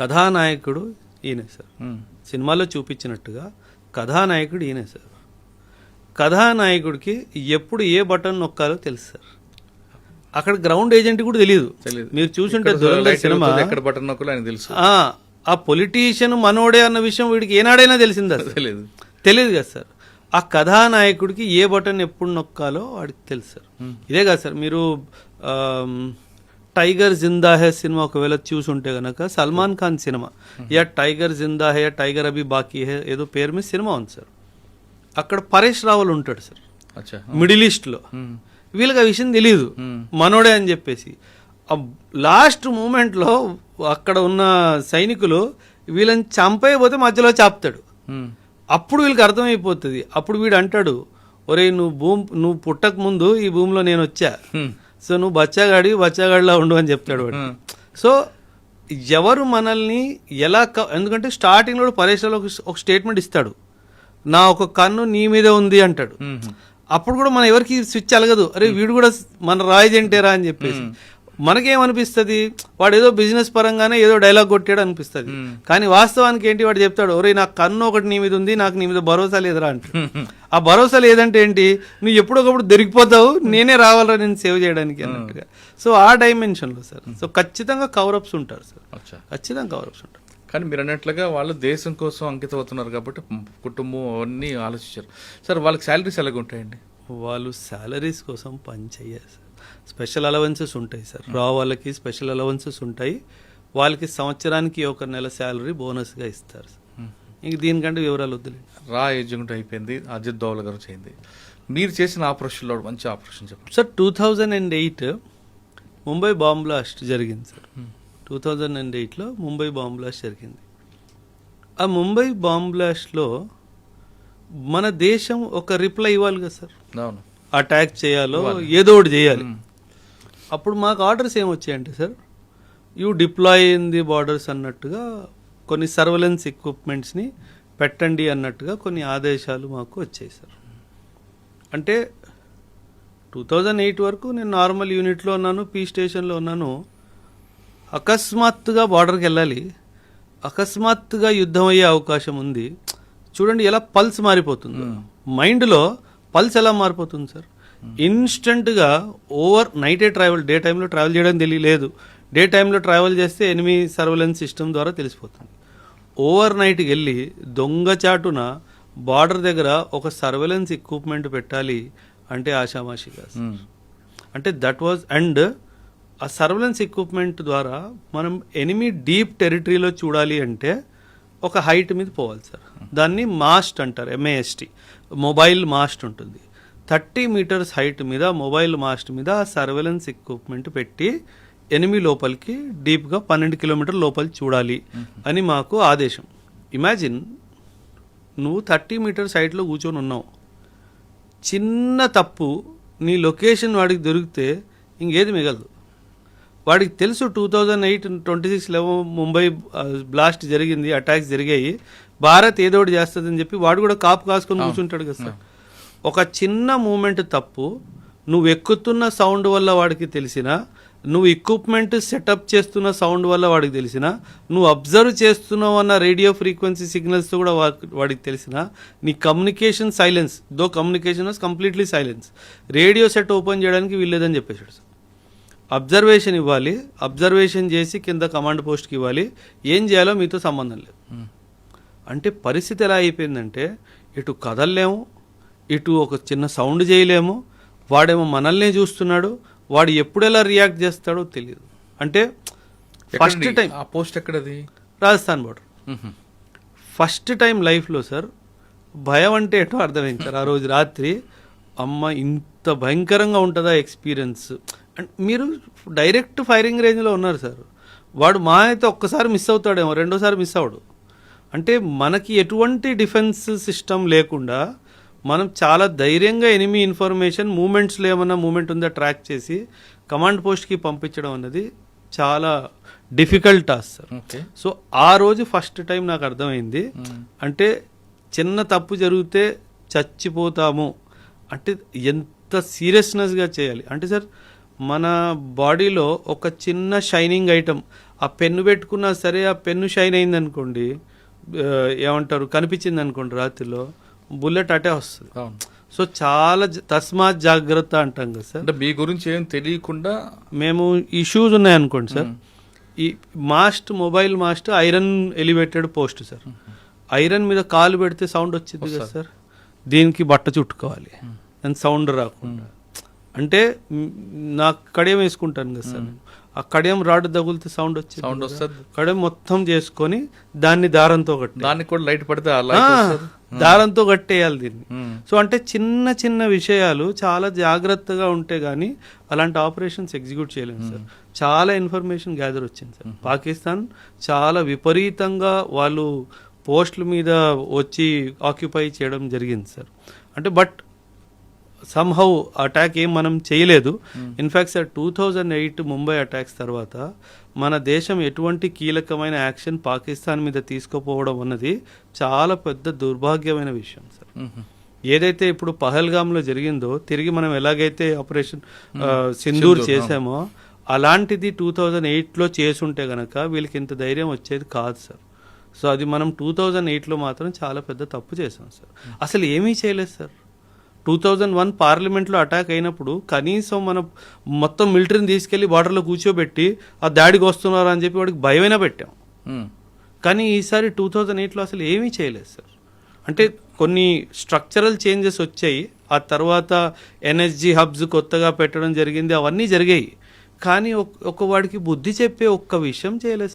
కథానాయకుడు ఈయనే సార్. సినిమాలో చూపించినట్టుగా కథానాయకుడు ఈయనే సార్. కథానాయకుడికి ఎప్పుడు ఏ బటన్ నొక్కాలో తెలుసు సార్. అక్కడ గ్రౌండ్ ఏజెంట్ కూడా తెలియదు. మీరు చూసుంటే సినిమా ఎక్కడ బటన్ నొక్కాలో ఆయన తెలుసు. ఆ పొలిటీషియన్ మనోడే అన్న విషయం వీడికి ఏనాడైనా తెలిసిందా? తెలియదు కదా సార్. ఆ కథానాయకుడికి ఏ బటన్ ఎప్పుడు నొక్కాలో వాడికి తెలుసు సార్. ఇదే కాదు సార్, మీరు టైగర్ జిందా హే సినిమా ఒకవేళ చూసుంటే గనక సల్మాన్ ఖాన్ సినిమా, యా టైగర్ జిందా హే, టైగర్ అభి బాకీ హే, ఏదో పేరు మీద సినిమా ఉంది సార్. అక్కడ పరేష్ రావల్ ఉంటాడు సార్ మిడిల్ ఈస్ట్ లో. వీళ్ళకి ఆ విషయం తెలియదు మనోడే అని చెప్పేసి. లాస్ట్ మూమెంట్ లో అక్కడ ఉన్న సైనికులు వీళ్ళని చంపైపోతే మధ్యలో చాపుతాడు. అప్పుడు వీళ్ళకి అర్థమైపోతుంది. అప్పుడు వీడు అంటాడు, ఒరే నువ్వు పుట్టక ముందు ఈ భూమిలో నేను వచ్చా, సో నువ్వు బచ్చాగాడిలా ఉండు అని చెప్తాడు వాడు. సో ఎవరు మనల్ని ఎలా ఎందుకంటే స్టార్టింగ్ లో పరేషాలో ఒక స్టేట్మెంట్ ఇస్తాడు, నా ఒక కన్ను నీ మీదే ఉంది అంటాడు. అప్పుడు కూడా మనం ఎవరికి స్విచ్ అలగదు, అరే వీడు కూడా మన రాయజెంటేరా అని చెప్పేసి. మనకేమనిపిస్తుంది, వాడు ఏదో బిజినెస్ పరంగానే ఏదో డైలాగ్ కొట్టాడు అనిపిస్తుంది. కానీ వాస్తవానికి ఏంటి, వాడు చెప్తాడు, ఒరే నా కన్ను ఒకటి నీ మీద ఉంది, నాకు నీ మీద భరోసా లేదురా అంటే. ఆ భరోసా లేదంటే ఏంటి, నువ్వు ఎప్పుడొకప్పుడు దొరికిపోతావు, నేనే రావాలరా నేను సేవ్ చేయడానికి అన్నట్టుగా. సో ఆ డైమెన్షన్ లో సార్. సో ఖచ్చితంగా కవరప్స్ ఉంటారు సార్, ఖచ్చితంగా కవరప్స్ ఉంటారు. కానీ మీరు అన్నట్లుగా వాళ్ళు దేశం కోసం అంకితం అవుతున్నారు కాబట్టి కుటుంబం అవన్నీ ఆలోచించారు సార్. వాళ్ళకి శాలరీస్ ఎలాగ ఉంటాయండి? వాళ్ళు శాలరీస్ కోసం పని చెయ్యారు సార్. స్పెషల్ అలవెన్సెస్ ఉంటాయి సార్. రా వాళ్ళకి స్పెషల్ అలవెన్సెస్ ఉంటాయి. వాళ్ళకి సంవత్సరానికి ఒక నెల శాలరీ బోనస్గా ఇస్తారు సార్. ఇంక దీనికంటే వివరాలు వద్దులే. రా ఎగ్జిక్యూటివ్ అయిపోయింది, అజిత్ దోవల్ గారు చేయింది. మీరు చేసిన ఆపరేషన్లో మంచి ఆపరేషన్ చెప్పండి సార్. 2008 ముంబై బాంబ్ బ్లాస్ట్ జరిగింది సార్. 2008లో ముంబై బాంబ్ బ్లాస్ట్ జరిగింది. ఆ ముంబై బాంబ్ బ్లాస్ట్లో మన దేశం ఒక రిప్లై ఇవ్వాలి కదా సార్. అవును, అటాక్ చేయాలో ఏదో ఒకటి చేయాలి. అప్పుడు మాకు ఆర్డర్స్ ఏమొచ్చాయంటే sir, you deploy in the borders అన్నట్టుగా కొన్ని సర్వేలెన్స్ ఎక్విప్మెంట్స్ని పెట్టండి అన్నట్టుగా కొన్ని ఆదేశాలు మాకు వచ్చాయి సార్. అంటే 2008 వరకు నేను నార్మల్ యూనిట్లో ఉన్నాను, పీ స్టేషన్లో ఉన్నాను. అకస్మాత్తుగా బార్డర్కి వెళ్ళాలి, అకస్మాత్తుగా యుద్ధం అయ్యే అవకాశం ఉంది. చూడండి ఎలా పల్స్ మారిపోతుంది, మైండ్లో పల్స్ ఎలా మారిపోతుంది సార్. ఇన్స్టెంట్గా ఓవర్ నైటే ట్రావెల్, డే టైంలో ట్రావెల్ చేయడం తెలియలేదు. డే టైంలో ట్రావెల్ చేస్తే ఎనిమీ సర్వేలెన్స్ సిస్టమ్ ద్వారా తెలిసిపోతుంది. ఓవర్ నైట్కి వెళ్ళి దొంగచాటున బార్డర్ దగ్గర ఒక సర్వేలెన్స్ ఎక్విప్మెంట్ పెట్టాలి అంటే ఆషామాషిగా. అంటే దట్ వాజ్, అండ్ ఆ సర్వేలెన్స్ ఎక్విప్మెంట్ ద్వారా మనం ఎనిమీ డీప్ టెరిటరీలో చూడాలి అంటే ఒక హైట్ మీద పోవాలి సార్. దాన్ని మాస్ట్ అంటారు, MAST, మొబైల్ మాస్ట్ ఉంటుంది. 30 మీటర్స్ హైట్ మీద మొబైల్ మాస్ట్ మీద సర్వేలెన్స్ ఎక్విప్మెంట్ పెట్టి ఎనిమీ లోపలికి డీప్గా 12 కిలోమీటర్ల లోపలికి చూడాలి అని మాకు ఆదేశం. ఇమాజిన్, నువ్వు 30 మీటర్స్ హైట్లో కూర్చొని ఉన్నావు, చిన్న తప్పు నీ లొకేషన్ వాడికి దొరికితే ఇంకేది మిగలదు. వాడికి తెలుసు 2008-26 ముంబై బ్లాస్ట్ జరిగింది, అటాక్స్ జరిగాయి, భారత్ ఏదో ఒకటి చేస్తుందని చెప్పి వాడు కూడా కాపు కాసుకొని కూర్చుంటాడు కదా సార్. ఒక చిన్న మూమెంట్ తప్పు నువ్వు ఎక్కుతున్న సౌండ్ వల్ల వాడికి తెలిసినా, నువ్వు ఎక్విప్మెంట్ సెటప్ చేస్తున్న సౌండ్ వల్ల వాడికి తెలిసినా, నువ్వు అబ్జర్వ్ చేస్తున్నావు అన్న రేడియో ఫ్రీక్వెన్సీ సిగ్నల్స్తో కూడా వాడికి తెలిసినా, నీ communication silence, though communication was completely silence, radio set open చేయడానికి వీల్లేదని చెప్పేశాడు సార్. అబ్జర్వేషన్ ఇవ్వాలి, అబ్జర్వేషన్ చేసి కింద కమాండ్ పోస్ట్కి ఇవ్వాలి, ఏం చేయాలో మీతో సంబంధం లేదు. అంటే పరిస్థితి ఎలా అయిపోయిందంటే, ఇటు కదలలేము, ఇటు ఒక చిన్న సౌండ్ చేయలేము, వాడేమో మనల్నే చూస్తున్నాడు, వాడు ఎప్పుడు ఎలా రియాక్ట్ చేస్తాడో తెలియదు. అంటే ఫస్ట్ టైం ఆ పోస్ట్ ఎక్కడది? రాజస్థాన్ బోర్డర్. ఫస్ట్ టైం లైఫ్లో సార్ భయం అంటే ఏంటో అర్థమైంది సార్. ఆ రోజు రాత్రి అమ్మ ఇంత భయంకరంగా ఉంటుందా ఎక్స్పీరియన్స్. అండ్ మీరు డైరెక్ట్ ఫైరింగ్ రేంజ్లో ఉన్నారు సార్. వాడు మా అయితే ఒక్కసారి మిస్ అవుతాడేమో, రెండోసారి మిస్ అవడు. అంటే మనకి ఎటువంటి డిఫెన్స్ సిస్టమ్ లేకుండా మనం చాలా ధైర్యంగా ఎనిమీ ఇన్ఫర్మేషన్ మూమెంట్స్లో ఏమన్నా మూమెంట్ ఉందా ట్రాక్ చేసి కమాండ్ పోస్ట్కి పంపించడం అన్నది చాలా డిఫికల్ట్ టాస్క్ సార్. సో ఆ రోజు ఫస్ట్ టైం నాకు అర్థమైంది, అంటే చిన్న తప్పు జరిగితే చచ్చిపోతాము అంటే ఎంత సీరియస్నెస్గా చేయాలి. అంటే సార్ మన బాడీలో ఒక చిన్న షైనింగ్ ఐటమ్, ఆ పెన్ను పెట్టుకున్నా సరే ఆ పెన్ను షైన్ అయింది అనుకోండి, ఏమంటారు, కనిపించింది అనుకోండి రాత్రిలో, బుల్లెట్ అటే వస్తుంది. అవును. సో చాలా తస్మాత్ జాగ్రత్త అంటాం కదా సార్. అంటే మీ గురించి ఏం తెలియకుండా మేము ఈ షూస్ ఉన్నాయనుకోండి సార్, ఈ mobile mast iron elevated post sir. Iron మీద కాలు పెడితే సౌండ్ వచ్చింది కదా సార్, దీనికి బట్ట చుట్టుకోవాలి అని సౌండ్ రాకుండా. అంటే నాకు కడియం వేసుకుంటాను కదా సార్, ఆ కడియం రాడ్ తగులితే సౌండ్ సౌండ్ వస్తుంది. కడియం మొత్తం చేసుకొని దాన్ని దారంతో కట్టి, దానికి కూడా లైట్ పడితే ఆ light వస్తది. దారంతో కట్టేయాలి దీన్ని. మ్మ్. సో అంటే చిన్న చిన్న విషయాలు చాలా జాగ్రత్తగా ఉంటే గానీ అలాంటి ఆపరేషన్స్ ఎగ్జిక్యూట్ చేయలేము సార్. చాలా ఇన్ఫర్మేషన్ గ్యాదర్ వచ్చింది సార్. పాకిస్తాన్ చాలా విపరీతంగా వాళ్ళు పోస్టుల మీద వచ్చి ఆక్యుపై చేయడం జరిగింది సార్. అంటే బట్ సమ్హౌ అటాక్ ఏం మనం చేయలేదు. ఇన్ఫ్యాక్ట్ సార్ 2008 ముంబై అటాక్స్ తర్వాత మన దేశం ఎటువంటి కీలకమైన యాక్షన్ పాకిస్తాన్ మీద తీసుకోపోవడం అన్నది చాలా పెద్ద దుర్భాగ్యమైన విషయం సార్. మ్మ్. ఏదైతే ఇప్పుడు పహల్గామ్లో జరిగిందో, తిరిగి మనం ఎలాగైతే ఆపరేషన్ సింధూర్ చేసామో అలాంటిది 2008లో చేసుంటే గనక వీళ్ళకి ఇంత ధైర్యం వచ్చేది కాదు సార్. సో అది మనం 2008లో మాత్రం చాలా పెద్ద తప్పు చేసాం సార్. అసలు ఏమీ చేయలేదు సార్. 2001 పార్లమెంట్లో అటాక్ అయినప్పుడు కనీసం మనం మొత్తం మిలిటరీని తీసుకెళ్లి బార్డర్లో కూర్చోబెట్టి ఆ దాడికి వస్తున్నారు అని చెప్పి వాడికి భయమైనా పెట్టాం. మ్మ్. కానీ ఈసారి 2008లో అసలు ఏమీ చేయలేదు సార్. అంటే కొన్ని స్ట్రక్చరల్ చేంజెస్ వచ్చాయి, ఆ తర్వాత ఎన్ఎస్జీ హబ్స్ కొత్తగా పెట్టడం జరిగింది, అవన్నీ జరిగాయి. కానీ ఒక వాడికి బుద్ధి చెప్పే ఒక్క విషయం చేయలేదు.